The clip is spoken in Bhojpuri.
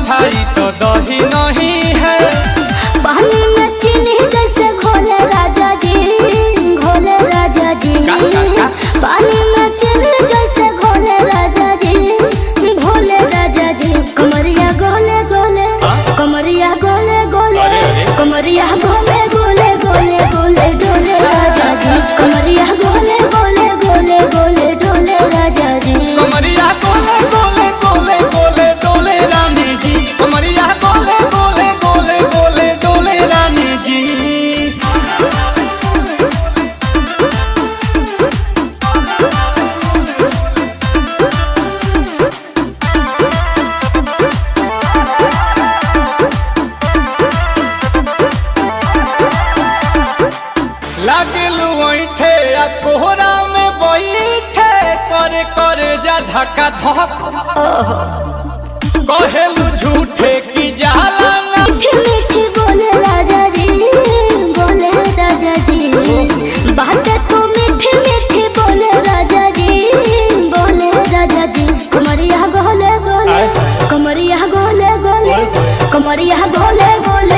मिठाई तो दही नहीं है। पानी में चीनी जैसे घोले राजा जी, घोले राजा जी। पानी में चीनी जैसे घोले राजा जी, घोले राजा जी। कमरिया गोले गोले, कमरिया गोले गोले, कमरिया गोले गोले गोले गोले डोले राजा जी। कमरिया गोले गोले गोले गोले डोले राजा जी। कमरिया गोले गोले गोले गोले डोले रानी जी। कमरिया गोले गोले गोले गोले डोले रानी जी। लागलू ऐठे आ कोहरा में बैठे करे करे जा धक्का धक। कहेलू झूठे की जाला ना। मीठी मीठी बोले राजा जी, बोले राजा जी। बातें तो मीठी मीठी बोले राजा जी, बोले राजा जी। कमरिया गोले गोले, कमरिया गोले गोले, कमरिया गोले गोले